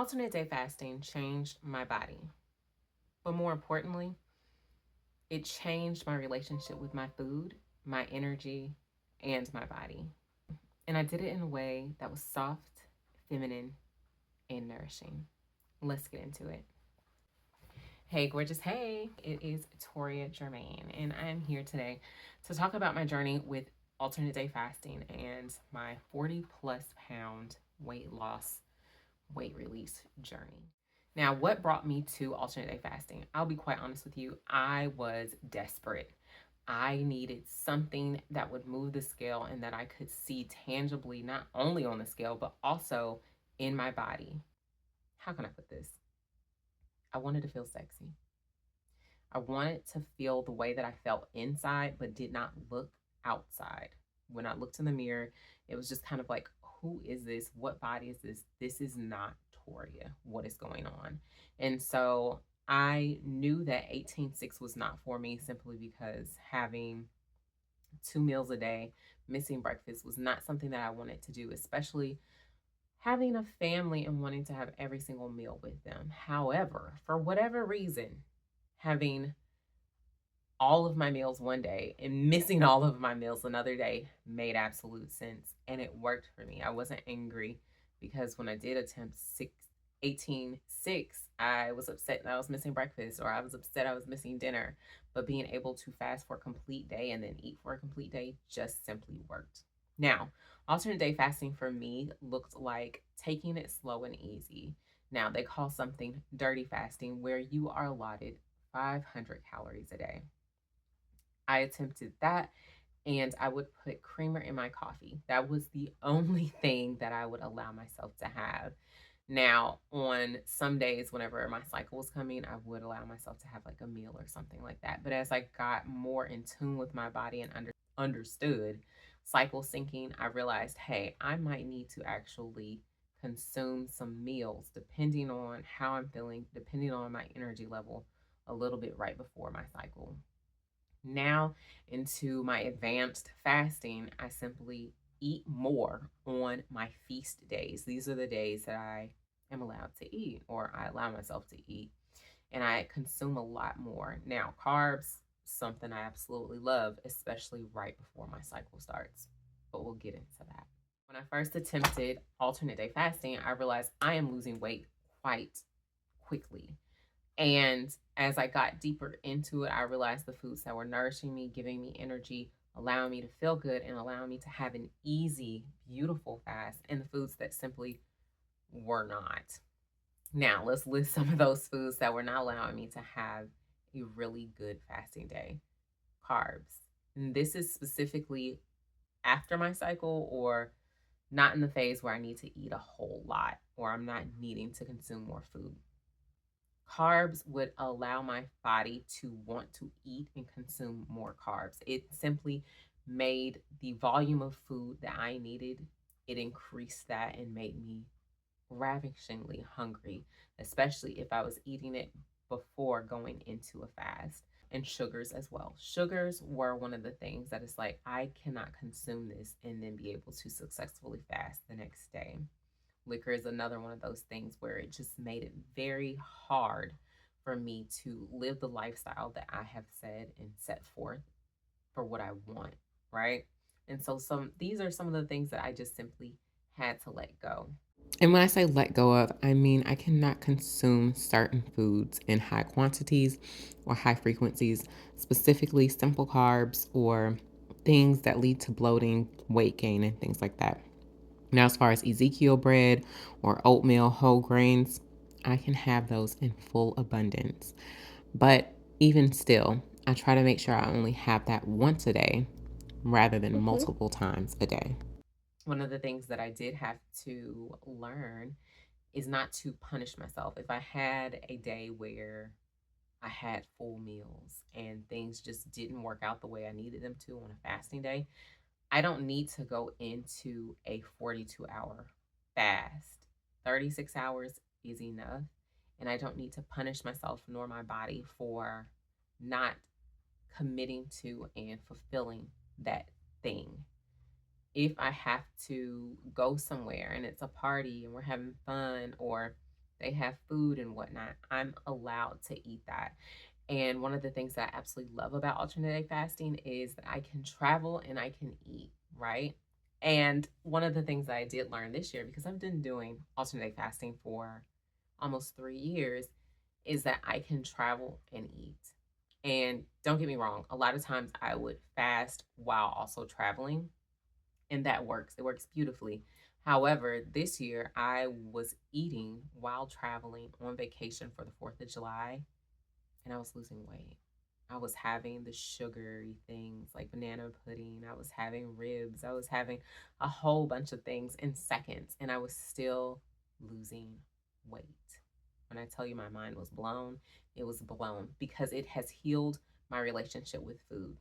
Alternate day fasting changed my body, but more importantly, it changed my relationship with my food, my energy, and my body. And I did it in a way that was soft, feminine, and nourishing. Let's get into it. Hey, gorgeous. Hey, it is Toria Germain, and I am here today to talk about my journey with alternate day fasting and my 40 plus pound weight loss, weight release journey. Now, what brought me to alternate day fasting? I'll be quite honest with you, I was desperate. I needed something that would move the scale and that I could see tangibly, not only on the scale, but also in my body. How can I put this? I wanted to feel sexy. I wanted to feel the way that I felt inside, but did not look outside. When I looked in the mirror, it was just kind of like, who is this? What body is this? This is not Toria. What is going on? And so I knew that 18-6 was not for me simply because having 2 meals a day, missing breakfast was not something that I wanted to do, especially having a family and wanting to have every single meal with them. However, for whatever reason, having all of my meals one day and missing all of my meals another day made absolute sense, and it worked for me. I wasn't angry because when I did attempt 18-6, I was upset that I was missing breakfast, or I was upset I was missing dinner. But being able to fast for a complete day and then eat for a complete day just simply worked. Now, alternate day fasting for me looked like taking it slow and easy. Now, they call something dirty fasting, where you are allotted 500 calories a day. I attempted that, and I would put creamer in my coffee. That was the only thing that I would allow myself to have. Now, on some days, whenever my cycle was coming, I would allow myself to have like a meal or something like that. But as I got more in tune with my body and understood cycle syncing, I realized, hey, I might need to actually consume some meals depending on how I'm feeling, depending on my energy level, a little bit right before my cycle. Now, into my advanced fasting, I simply eat more on my feast days. These are the days that I am allowed to eat, or I allow myself to eat, and I consume a lot more. Now, carbs, something I absolutely love, especially right before my cycle starts, but we'll get into that. When I first attempted alternate day fasting, I realized I am losing weight quite quickly. And as I got deeper into it, I realized the foods that were nourishing me, giving me energy, allowing me to feel good, and allowing me to have an easy, beautiful fast, and the foods that simply were not. Now, let's list some of those foods that were not allowing me to have a really good fasting day. Carbs. And this is specifically after my cycle, or not in the phase where I need to eat a whole lot, or I'm not needing to consume more food. Carbs would allow my body to want to eat and consume more carbs. It simply made the volume of food that I needed, it increased that and made me ravishingly hungry, especially if I was eating it before going into a fast. And sugars as well. Sugars were one of the things that is like, I cannot consume this and then be able to successfully fast the next day. Liquor is another one of those things where it just made it very hard for me to live the lifestyle that I have said and set forth for what I want, right? And so these are some of the things that I just simply had to let go. And when I say let go of, I mean I cannot consume certain foods in high quantities or high frequencies, specifically simple carbs or things that lead to bloating, weight gain, and things like that. Now, as far as Ezekiel bread or oatmeal, whole grains, I can have those in full abundance. But even still, I try to make sure I only have that once a day rather than multiple times a day. One of the things that I did have to learn is not to punish myself. If I had a day where I had full meals and things just didn't work out the way I needed them to on a fasting day, I don't need to go into a 42-hour fast. 36 hours is enough. And I don't need to punish myself nor my body for not committing to and fulfilling that thing. If I have to go somewhere and it's a party and we're having fun, or They have food and whatnot. I'm allowed to eat that. And one of the things that I absolutely love about alternate day fasting is that I can travel and I can eat, right? And one of the things that I did learn this year, because I've been doing alternate day fasting for almost 3 years, is that I can travel and eat. And don't get me wrong, a lot of times I would fast while also traveling, and that works. It works beautifully. However, this year I was eating while traveling on vacation for the 4th of July, and I was losing weight. I was having the sugary things like banana pudding. I was having ribs. I was having a whole bunch of things in seconds, and I was still losing weight. When I tell you my mind was blown, it was blown because it has healed my relationship with food.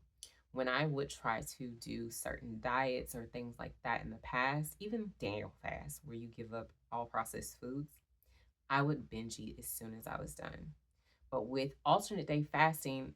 When I would try to do certain diets or things like that in the past, even Daniel fast, where you give up all processed foods, I would binge eat as soon as I was done. But with alternate day fasting,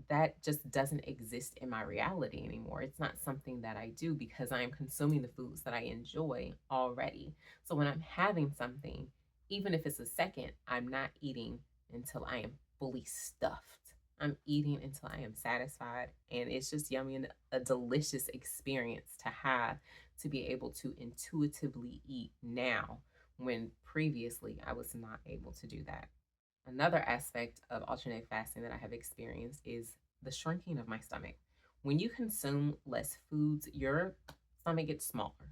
that just doesn't exist in my reality anymore. It's not something that I do because I am consuming the foods that I enjoy already. So when I'm having something, even if it's a second, I'm not eating until I am fully stuffed. I'm eating until I am satisfied. And it's just yummy and a delicious experience to have, to be able to intuitively eat now when previously I was not able to do that. Another aspect of alternate fasting that I have experienced is the shrinking of my stomach. When you consume less foods, your stomach gets smaller.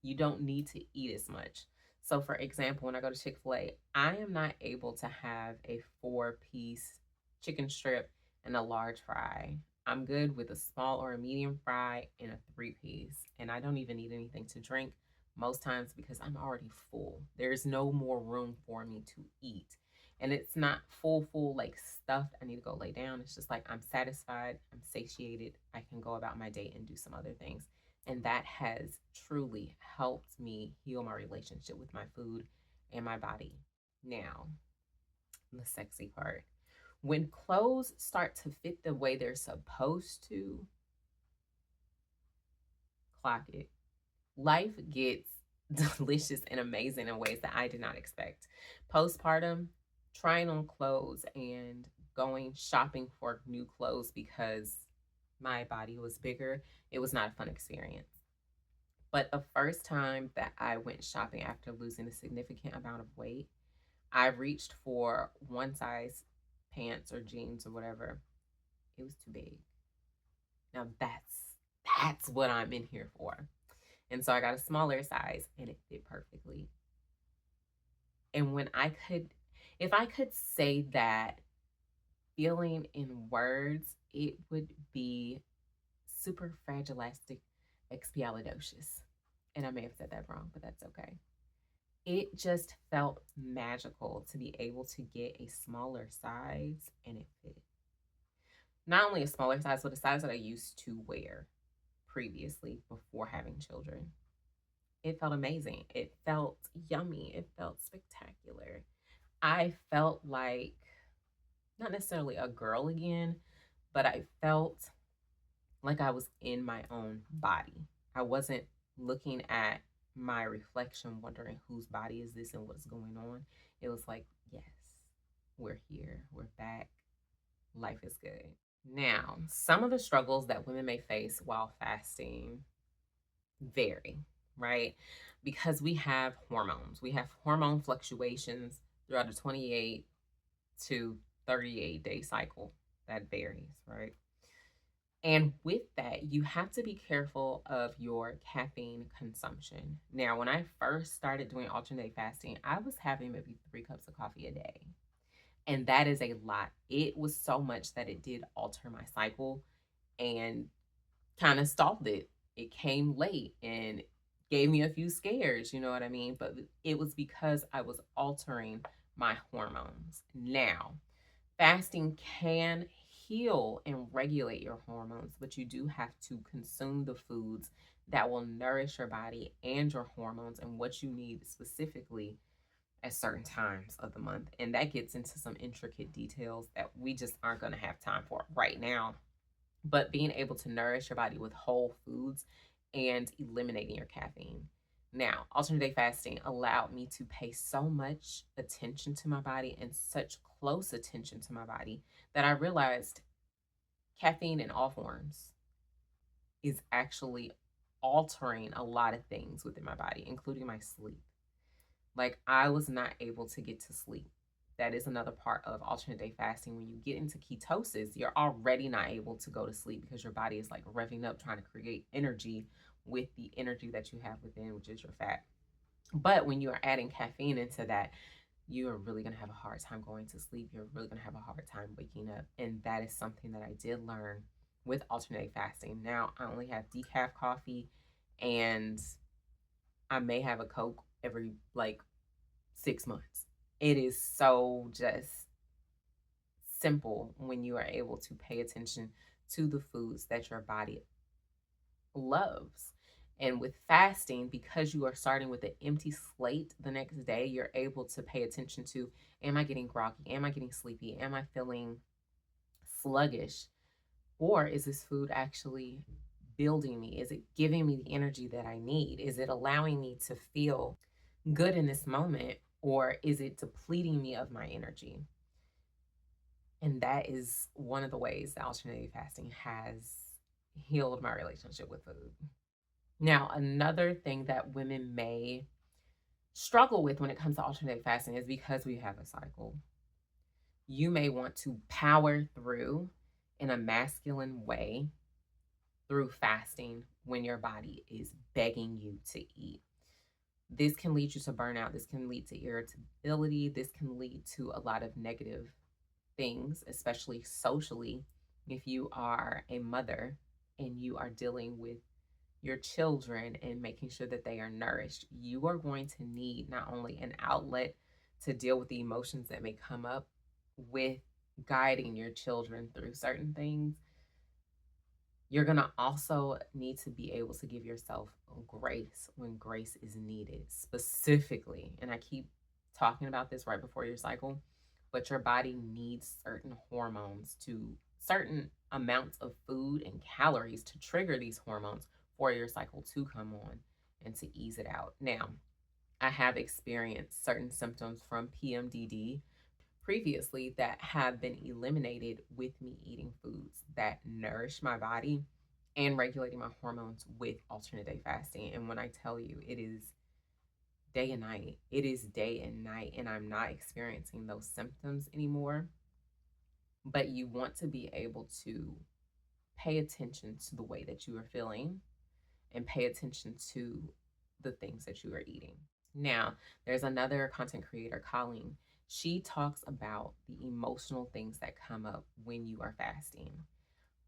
You don't need to eat as much. So, for example, when I go to Chick-fil-A, I am not able to have a 4-piece chicken strip and a large fry. I'm good with a small or a medium fry and a 3-piece. And I don't even need anything to drink most times because I'm already full. There's no more room for me to eat. And it's not full, like stuffed. I need to go lay down. It's just like I'm satisfied, I'm satiated. I can go about my day and do some other things. And that has truly helped me heal my relationship with my food and my body. Now, the sexy part. When clothes start to fit the way they're supposed to, clock it. Life gets delicious and amazing in ways that I did not expect. Postpartum, trying on clothes and going shopping for new clothes because my body was bigger, it was not a fun experience. But the first time that I went shopping after losing a significant amount of weight, I reached for one size pants or jeans or whatever. It was too big. Now that's what I'm in here for. And so I got a smaller size and it fit perfectly. And when I could, if I could say that feeling in words, it would be super fragilistic expialidocious. And I may have said that wrong, but that's okay. It just felt magical to be able to get a smaller size and it fit. Not only a smaller size, but a size that I used to wear previously before having children. It felt amazing. It felt yummy. It felt spectacular. I felt like not necessarily a girl again, but I felt like I was in my own body. I wasn't looking at my reflection, wondering whose body is this and what's going on. It was like, yes, we're here, we're back, life is good. Now, some of the struggles that women may face while fasting vary, right? Because we have hormones, we have hormone fluctuations throughout a 28 to 38-day cycle that varies, right? And with that, you have to be careful of your caffeine consumption. Now, when I first started doing alternate fasting, I was having maybe 3 cups of coffee a day. And that is a lot. It was so much that it did alter my cycle and kind of stalled it. It came late and gave me a few scares, you know what I mean? But it was because I was altering my hormones. Now, fasting can heal and regulate your hormones, but you do have to consume the foods that will nourish your body and your hormones and what you need specifically at certain times of the month. And that gets into some intricate details that we just aren't going to have time for right now. But being able to nourish your body with whole foods and eliminating your caffeine. Now, alternate day fasting allowed me to pay so much attention to my body and such close attention to my body that I realized caffeine in all forms is actually altering a lot of things within my body, including my sleep. Like, I was not able to get to sleep. That is another part of alternate day fasting. When you get into ketosis, you're already not able to go to sleep because your body is like revving up, trying to create energy with the energy that you have within, which is your fat. But when you are adding caffeine into that, you are really going to have a hard time going to sleep. You're really going to have a hard time waking up. And that is something that I did learn with alternate fasting. Now I only have decaf coffee, and I may have a Coke every like 6 months. It is so just simple when you are able to pay attention to the foods that your body loves. And with fasting, because you are starting with an empty slate the next day, you're able to pay attention to, am I getting groggy? Am I getting sleepy? Am I feeling sluggish? Or is this food actually building me? Is it giving me the energy that I need? Is it allowing me to feel good in this moment? Or is it depleting me of my energy? And that is one of the ways that alternative fasting has healed my relationship with food. Now, another thing that women may struggle with when it comes to alternative fasting is because we have a cycle. You may want to power through in a masculine way through fasting when your body is begging you to eat. This can lead you to burnout. This can lead to irritability. This can lead to a lot of negative things, especially socially. If you are a mother and you are dealing with your children and making sure that they are nourished, you are going to need not only an outlet to deal with the emotions that may come up with guiding your children through certain things, you're going to also need to be able to give yourself grace when grace is needed, specifically. And I keep talking about this right before your cycle, but your body needs certain hormones to certain amounts of food and calories to trigger these hormones for your cycle to come on and to ease it out. Now, I have experienced certain symptoms from PMDD previously that have been eliminated with me eating foods that nourish my body and regulating my hormones with alternate day fasting. And when I tell you, it is day and night, it is day and night, and I'm not experiencing those symptoms anymore. But you want to be able to pay attention to the way that you are feeling and pay attention to the things that you are eating. Now, there's another content creator, Colleen. She talks about the emotional things that come up when you are fasting.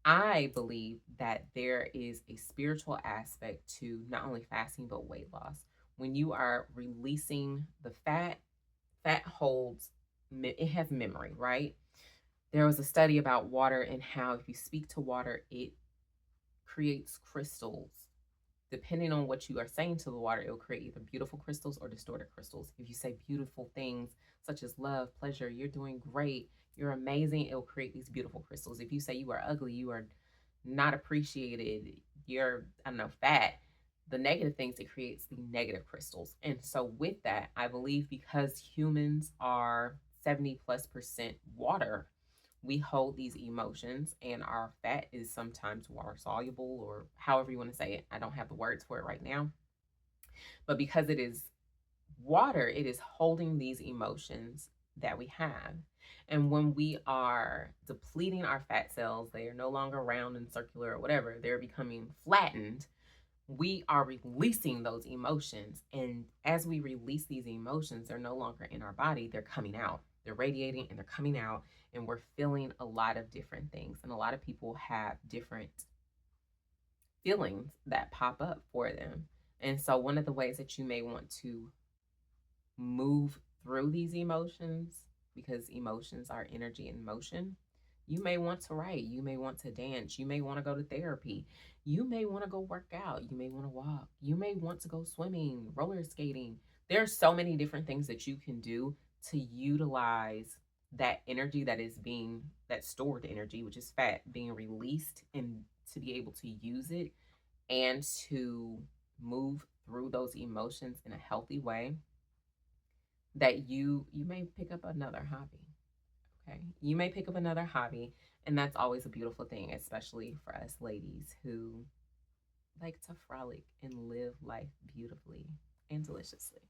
I believe that there is a spiritual aspect to not only fasting, but weight loss. When you are releasing the fat, fat holds, it has memory, right? There was a study about water and how if you speak to water, it creates crystals. Depending on what you are saying to the water, it will create either beautiful crystals or distorted crystals. If you say beautiful things such as love, pleasure, you're doing great, you're amazing, it will create these beautiful crystals. If you say you are ugly, you are not appreciated, you're, I don't know, fat, the negative things, it creates the negative crystals. And so with that, I believe because humans are 70+% water, we hold these emotions, and our fat is sometimes water soluble, or however you want to say it. I don't have the words for it right now. But because it is water, it is holding these emotions that we have. And when we are depleting our fat cells, they are no longer round and circular or whatever, they're becoming flattened. We are releasing those emotions. And as we release these emotions, they're no longer in our body, they're coming out. They're radiating and they're coming out, and we're feeling a lot of different things. And a lot of people have different feelings that pop up for them. And so, one of the ways that you may want to move through these emotions, because emotions are energy in motion, you may want to write, you may want to dance, you may want to go to therapy, you may want to go work out, you may want to walk, you may want to go swimming, roller skating. There are so many different things that you can do to utilize that energy that is being, that stored energy, which is fat, being released, and to be able to use it and to move through those emotions in a healthy way, that you may pick up another hobby. Okay, you may pick up another hobby, and that's always a beautiful thing, especially for us ladies who like to frolic and live life beautifully and deliciously.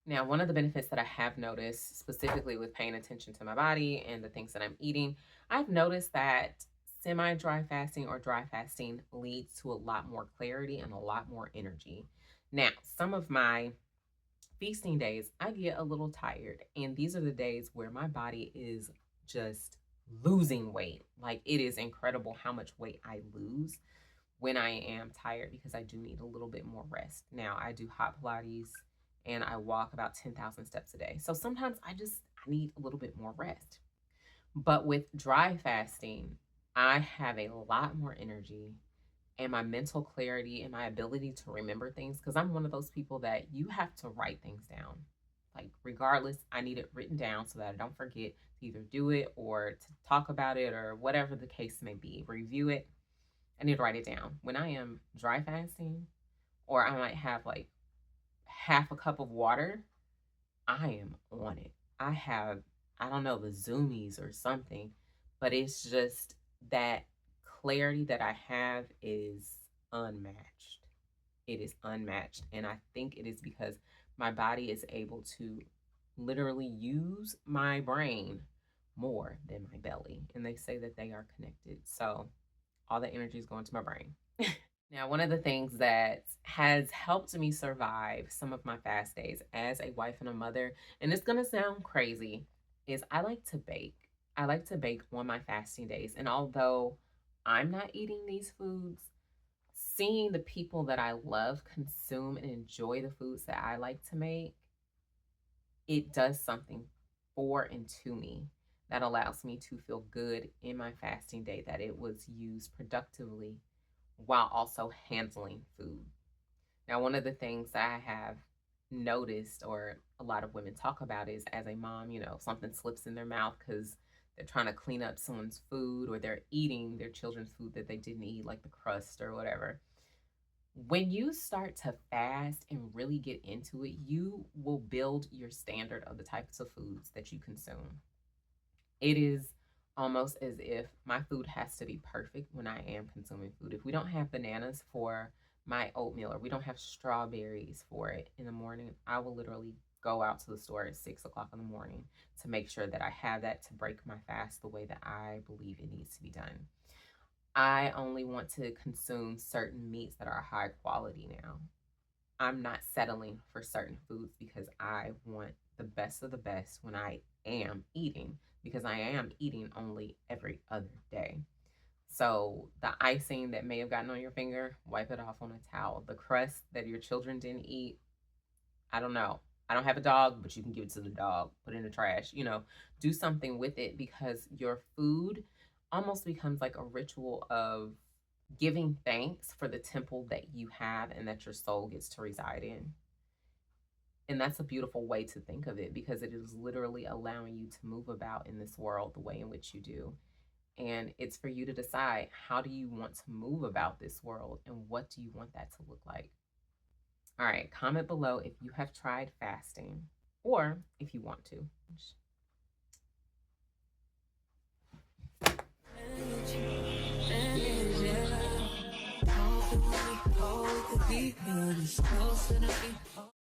Now, one of the benefits that I have noticed, specifically with paying attention to my body and the things that I'm eating, I've noticed that semi dry fasting or dry fasting leads to a lot more clarity and a lot more energy. Now, some of my feasting days, I get a little tired, and these are the days where my body is just losing weight. Like, it is incredible how much weight I lose when I am tired, because I do need a little bit more rest. Now, I do hot Pilates and I walk about 10,000 steps a day. So sometimes I need a little bit more rest. But with dry fasting, I have a lot more energy, and my mental clarity and my ability to remember things, because I'm one of those people that you have to write things down. Like, regardless, I need it written down so that I don't forget to either do it or to talk about it or whatever the case may be, review it. I need to write it down. When I am dry fasting, or I might have like half a cup of water, I am on it. I have, I don't know, the zoomies or something, but it's just that clarity that I have is unmatched. It is unmatched. And I think it is because my body is able to literally use my brain more than my belly. And they say that they are connected. So all the energy is going to my brain. Now, one of the things that has helped me survive some of my fast days as a wife and a mother, and it's going to sound crazy, is I like to bake. I like to bake on my fasting days. And although I'm not eating these foods, seeing the people that I love consume and enjoy the foods that I like to make, it does something for and to me that allows me to feel good in my fasting day, that it was used productively while also handling food. Now, one of the things that I have noticed, or a lot of women talk about, is as a mom, something slips in their mouth because they're trying to clean up someone's food, or they're eating their children's food that they didn't eat, like the crust or whatever. When you start to fast and really get into it, you will build your standard of the types of foods that you consume. It is almost as if my food has to be perfect when I am consuming food. If we don't have bananas for my oatmeal, or we don't have strawberries for it in the morning, I will literally go out to the store at 6 o'clock in the morning to make sure that I have that to break my fast the way that I believe it needs to be done. I only want to consume certain meats that are high quality now. I'm not settling for certain foods because I want the best of the best when I am eating, because I am eating only every other day. So the icing that may have gotten on your finger, wipe it off on a towel. The crust that your children didn't eat, I don't know. I don't have a dog, but you can give it to the dog, put it in the trash, do something with it, because your food almost becomes like a ritual of giving thanks for the temple that you have and that your soul gets to reside in. And that's a beautiful way to think of it, because it is literally allowing you to move about in this world the way in which you do. And it's for you to decide, how do you want to move about this world, and what do you want that to look like? All right, comment below if you have tried fasting, or if you want to. Hold the beat, close to the beat.